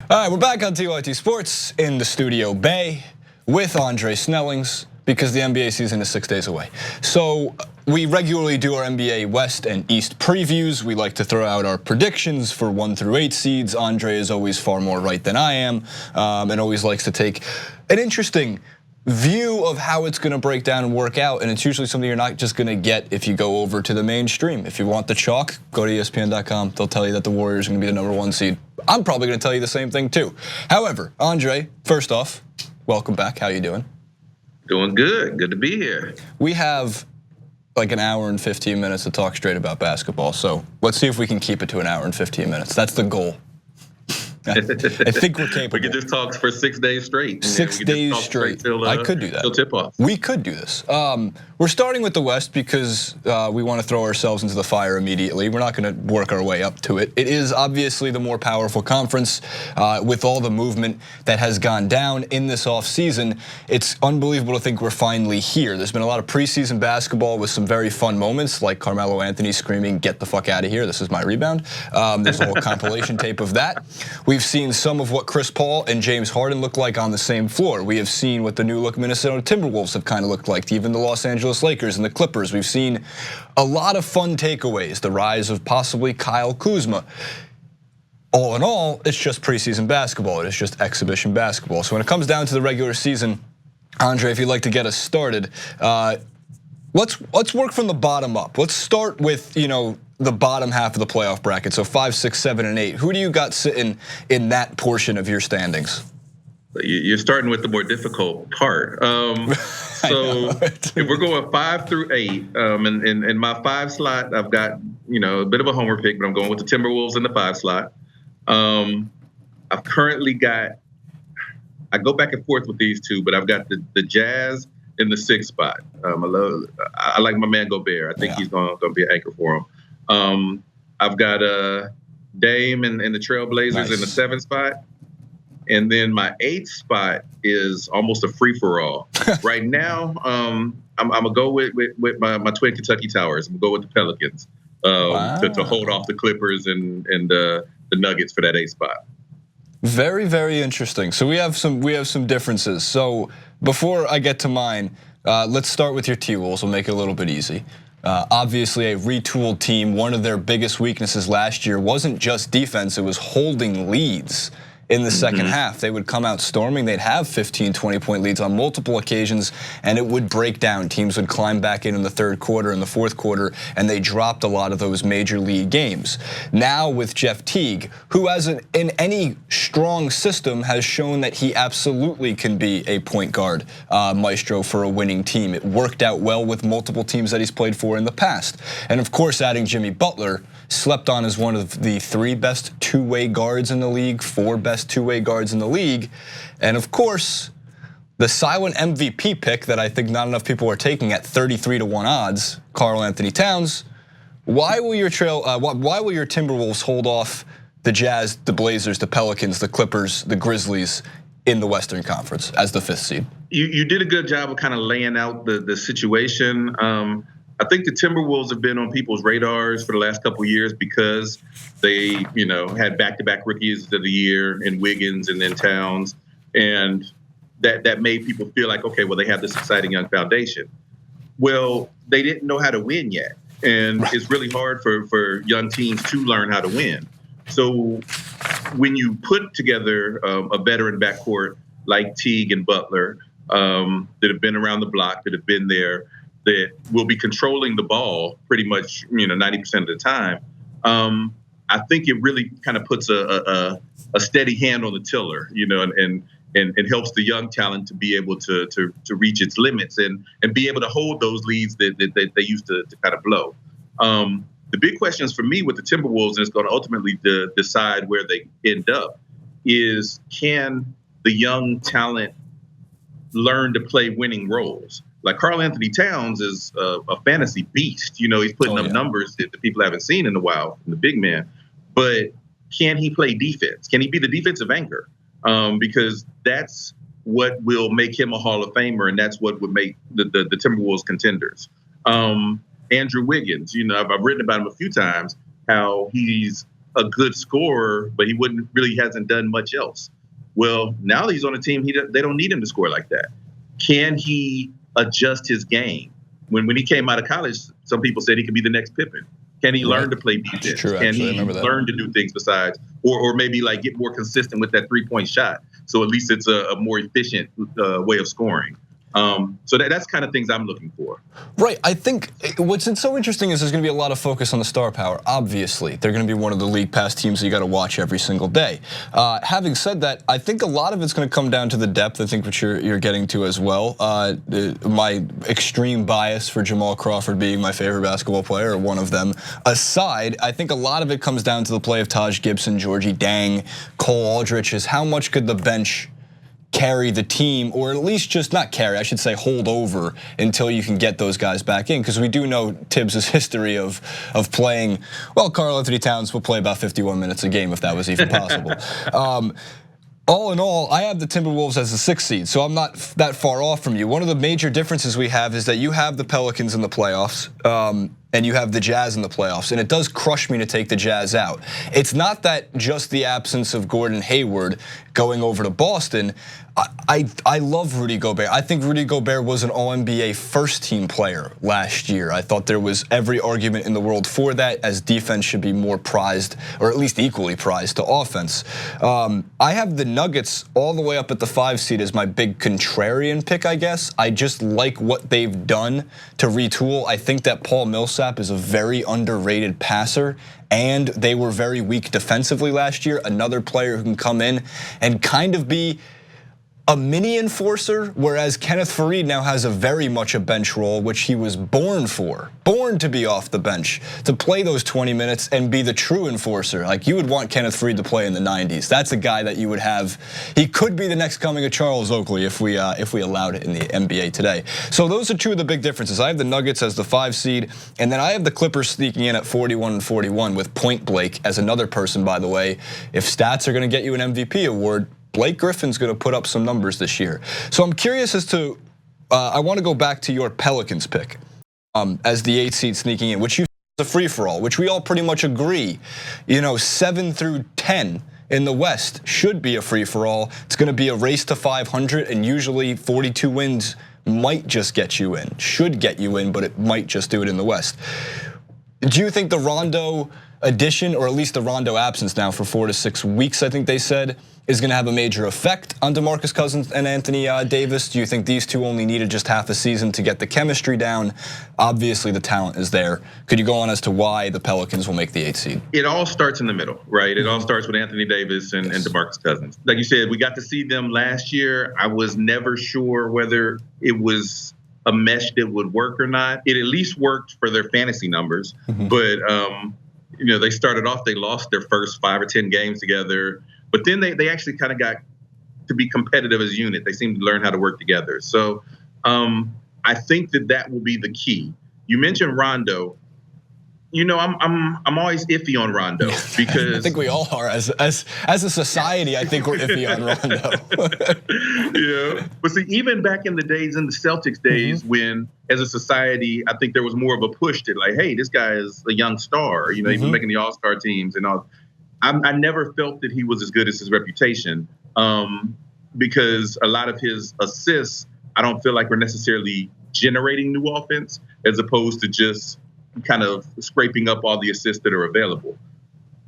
All right, we're back on TYT Sports in the studio bay with Andre Snellings because the NBA season is 6 days away. So we regularly do our NBA West and East previews. We like to throw out our predictions for 1 through 8 seeds. Andre is always far more right than I am, and always likes to take an interesting view of how it's gonna break down and work out, and it's usually something you're not just gonna get if you go over to the mainstream. If you want the chalk, go to ESPN.com. They'll tell you that the Warriors are gonna be the #1 seed. I'm probably gonna tell you the same thing too. However, Andre, first off, welcome back. How you doing? Doing good. Good to be here. We have like an hour and 15 minutes to talk straight about basketball, so let's see if we can keep it to an hour and 15 minutes. That's the goal. I think we're capable. We could just talk for 6 days straight. 6 days straight. I could do that. Till tip off. We could do this. We're starting with the West because we want to throw ourselves into the fire immediately. We're not going to work our way up to it. It is obviously the more powerful conference with all the movement that has gone down in this offseason. It's unbelievable to think we're finally here. There's been a lot of preseason basketball with some very fun moments, like Carmelo Anthony screaming, "Get the fuck out of here, this is my rebound." There's a whole compilation tape of that. We've seen some of what Chris Paul and James Harden look like on the same floor. We have seen what the new look Minnesota Timberwolves have kind of looked like, even the Los Angeles Lakers and the Clippers. We've seen a lot of fun takeaways, the rise of possibly Kyle Kuzma. All in all, it's just preseason basketball. It's just exhibition basketball. So when it comes down to the regular season, Andre, if you'd like to get us started, let's work from the bottom up. Let's start with, the bottom half of the playoff bracket. So 5, 6, 7, and 8. Who do you got sitting in that portion of your standings? You're starting with the more difficult part. So if we're going 5 through 8, in my 5 slot, I've got a bit of a homer pick, but I'm going with the Timberwolves in the 5 slot. I've currently got. I go back and forth with these two, but I've got the Jazz in the 6th spot. I like my man Gobert. I think he's going to be an anchor for him. I've got Dame and the Trailblazers in the 7th spot. And then my 8th spot is almost a free-for-all. Right now, I'm gonna go with my twin Kentucky Towers. I'm gonna go with the Pelicans to hold off the Clippers and the Nuggets for that 8th spot. Very, very interesting. So we have some differences. So before I get to mine, let's start with your T-Wolves. We'll make it a little bit easy. Obviously a retooled team. One of their biggest weaknesses last year wasn't just defense, it was holding leads. In the second half, they would come out storming. They'd have 15, 20-point leads on multiple occasions, and it would break down. Teams would climb back in the 3rd quarter and the 4th quarter, and they dropped a lot of those major league games. Now with Jeff Teague, who in any strong system has shown that he absolutely can be a point guard maestro for a winning team. It worked out well with multiple teams that he's played for in the past. And of course, adding Jimmy Butler, slept on as one of the 3 best two-way guards in the league, 4 best two-way guards in the league. And of course, the silent MVP pick that I think not enough people are taking at 33-1 odds, Karl Anthony Towns. Why will your Timberwolves hold off the Jazz, the Blazers, the Pelicans, the Clippers, the Grizzlies in the Western Conference as the 5th seed? You did a good job of kind of laying out the situation. I think the Timberwolves have been on people's radars for the last couple of years because they, had back-to-back rookies of the year in Wiggins and then Towns, and that made people feel like, okay, well, they have this exciting young foundation. Well, they didn't know how to win yet, and it's really hard for young teams to learn how to win. So when you put together a veteran backcourt like Teague and Butler that have been around the block, that have been there, that will be controlling the ball pretty much, 90% of the time. I think it really kind of puts a steady hand on the tiller, and helps the young talent to be able to reach its limits and be able to hold those leads that they used to kind of blow. The big questions for me with the Timberwolves, and it's going to ultimately decide where they end up, is can the young talent learn to play winning roles? Like Karl Anthony Towns is a fantasy beast. He's putting up numbers that the people haven't seen in a while from the big man. But can he play defense? Can he be the defensive anchor? Because that's what will make him a Hall of Famer, and that's what would make the Timberwolves contenders. Andrew Wiggins, I've written about him a few times, how he's a good scorer, but he hasn't done much else. Well, now that he's on a team, they don't need him to score like that. Can he adjust his game? When he came out of college, some people said he could be the next Pippen. Can he learn to play defense? True, Can actually, he learn to do things besides, or maybe like get more consistent with that 3-point shot? So at least it's a more efficient way of scoring. So that's kind of things I'm looking for. Right. I think what's so interesting is there's going to be a lot of focus on the star power. Obviously, they're going to be one of the league pass teams that you got to watch every single day. Having said that, I think a lot of it's going to come down to the depth. I think what you're getting to as well. My extreme bias for Jamal Crawford being my favorite basketball player, or one of them aside, I think a lot of it comes down to the play of Taj Gibson, Georgie Dang, Cole Aldrich. Is how much could the bench carry the team, or at least just not carry, I should say hold over until you can get those guys back in, because we do know Tibbs' history of playing, well, Karl Anthony Towns will play about 51 minutes a game if that was even possible. All in all, I have the Timberwolves as the 6th seed, so I'm not that far off from you. One of the major differences we have is that you have the Pelicans in the playoffs, and you have the Jazz in the playoffs, and it does crush me to take the Jazz out. It's not that just the absence of Gordon Hayward going over to Boston. I love Rudy Gobert. I think Rudy Gobert was an All-NBA first-team player last year. I thought there was every argument in the world for that, as defense should be more prized, or at least equally prized to offense. I have the Nuggets all the way up at the 5 seed as my big contrarian pick, I guess. I just like what they've done to retool. I think that Paul Millsap is a very underrated passer, and they were very weak defensively last year. Another player who can come in and kind of be a mini enforcer, whereas Kenneth Faried now has a very much a bench role, which he was born for, born to be off the bench, to play those 20 minutes and be the true enforcer. Like, you would want Kenneth Faried to play in the 90s. That's a guy that you would have. He could be the next coming of Charles Oakley if we allowed it in the NBA today. So those are two of the big differences. I have the Nuggets as the 5 seed, and then I have the Clippers sneaking in at 41 and 41 with Point Blake as another person, by the way. If stats are going to get you an MVP award, Blake Griffin's going to put up some numbers this year. So I'm curious as to, I want to go back to your Pelicans pick as the 8th seed sneaking in, which you is a free-for-all, which we all pretty much agree. 7 through 10 in the West should be a free-for-all. It's going to be a race to 500, and usually 42 wins might just get you in, should get you in, but it might just do it in the West. Do you think the Rondo addition, or at least the Rondo absence now for 4 to 6 weeks, I think they said, is going to have a major effect on DeMarcus Cousins and Anthony Davis? Do you think these two only needed just half a season to get the chemistry down? Obviously, the talent is there. Could you go on as to why the Pelicans will make the 8th seed? It all starts in the middle, right? It all starts with Anthony Davis and DeMarcus Cousins. Like you said, we got to see them last year. I was never sure whether it was a mesh that would work or not. It at least worked for their fantasy numbers, but they started off, they lost their first 5 or 10 games together. But then they actually kind of got to be competitive as a unit. They seemed to learn how to work together. So I think that will be the key. You mentioned Rondo. I'm always iffy on Rondo because I think we all are as a society. I think we're iffy on Rondo. Yeah, but see, even back in the days, in the Celtics days, when as a society, I think there was more of a push to like, hey, this guy is a young star. He was making the All-Star teams and all. I never felt that he was as good as his reputation because a lot of his assists, I don't feel like were necessarily generating new offense as opposed to just kind of scraping up all the assists that are available.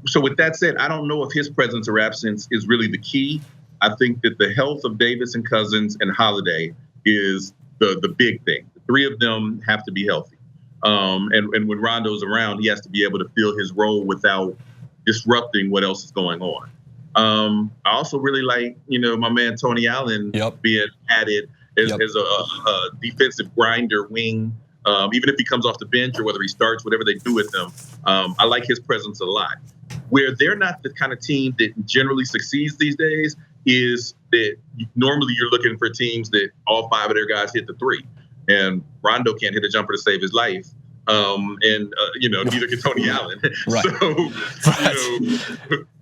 So with that said, I don't know if his presence or absence is really the key. I think that the health of Davis and Cousins and Holiday is the big thing. The three of them have to be healthy. And when Rondo's around, he has to be able to fill his role without disrupting what else is going on. I also really like, my man Tony Allen being added as a defensive grinder wing. Even if he comes off the bench or whether he starts, whatever they do with him, I like his presence a lot. Where they're not the kind of team that generally succeeds these days is that normally you're looking for teams that all 5 of their guys hit the 3. And Rondo can't hit a jumper to save his life. Neither can Tony Allen. Right.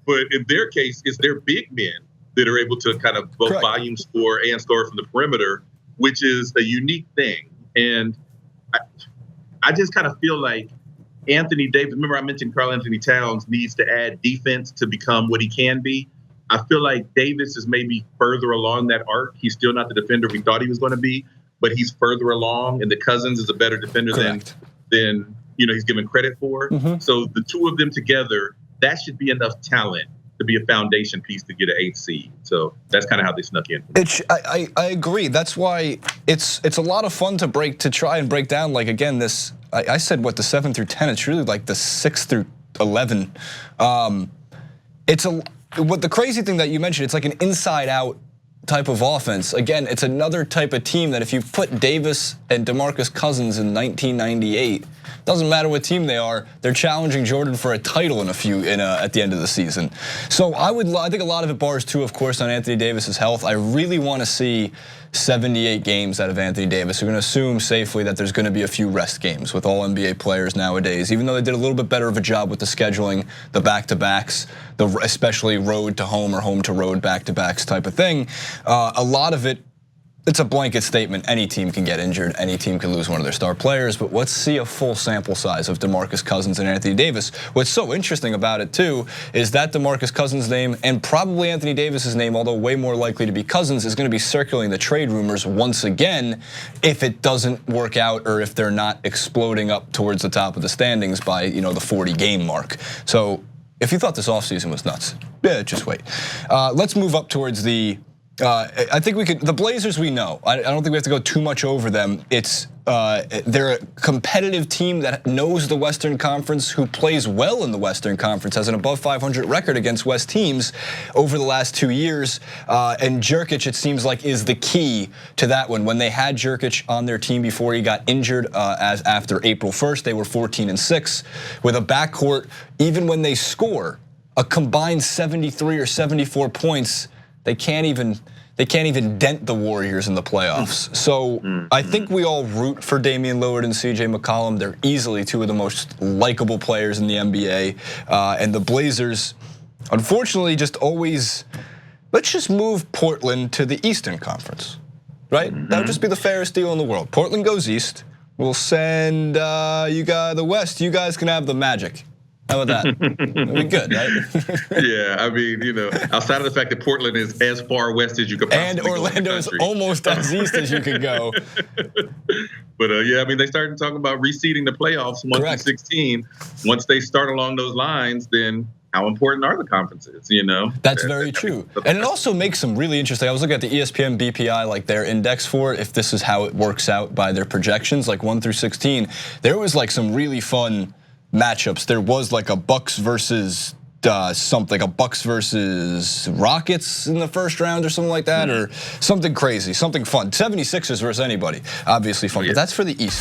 But in their case, it's their big men that are able to kind of both volume score and score from the perimeter, which is a unique thing. And I just kind of feel like Anthony Davis, remember I mentioned Karl Anthony Towns needs to add defense to become what he can be. I feel like Davis is maybe further along that arc. He's still not the defender we thought he was going to be, but he's further along, and the Cousins is a better defender than he's given credit for. So the two of them together, that should be enough talent to be a foundation piece to get an 8th seed. So that's kind of how they snuck in. I agree. That's why it's a lot of fun to try and break down. Like again, this I said what the 7 through 10. It's really like the 6 through 11. What the crazy thing that you mentioned, it's like an inside out type of offense. Again, it's another type of team that if you put Davis and DeMarcus Cousins in 1998, doesn't matter what team they are, they're challenging Jordan for a title at the end of the season. So I think a lot of it bars too, of course, on Anthony Davis's health. I really want to see 78 games out of Anthony Davis. We're going to assume safely that there's going to be a few rest games with all NBA players nowadays, even though they did a little bit better of a job with the scheduling, the back-to-backs, especially road to home or home to road back-to-backs type of thing. A lot of it, it's a blanket statement. Any team can get injured. Any team can lose one of their star players. But let's see a full sample size of DeMarcus Cousins and Anthony Davis. What's so interesting about it too is that DeMarcus Cousins' name and probably Anthony Davis's name, although way more likely to be Cousins, is going to be circulating the trade rumors once again if it doesn't work out or if they're not exploding up towards the top of the standings by the 40-game mark. So if you thought this offseason was nuts, just wait. Let's move up towards the. I think the Blazers we know. I don't think we have to go too much over them. They're a competitive team that knows the Western Conference, who plays well in the Western Conference, has an above 500 record against West teams over the last 2 years. And Jerkic, it seems like, is the key to that one. When they had Jerkic on their team before he got injured, as after April 1st, they were 14-6 with a backcourt. Even when they score a combined 73 or 74 points, they can't even dent the Warriors in the playoffs. So I think we all root for Damian Lillard and CJ McCollum. They're easily two of the most likable players in the NBA. And the Blazers, unfortunately, just always, let's just move Portland to the Eastern Conference, right? That would just be the fairest deal in the world. Portland goes east. We'll send you guys the West. You guys can have the Magic. How about that? That'd be good, right? Yeah, I mean, outside of the fact that Portland is as far west as you could possibly go, and Orlando is almost as east as you could go. But yeah, I mean, they started talking about reseeding the playoffs 1 through 16. Once they start along those lines, then how important are the conferences? That's very true, and it also makes them really interesting. I was looking at the ESPN BPI, like their index for it, if this is how it works out by their projections, like 1 through 16. There was like some really fun matchups. There was like a Bucks versus a Bucks versus Rockets in the first round or something like that, or something crazy, something fun. 76ers versus anybody, obviously fun, but that's for the East.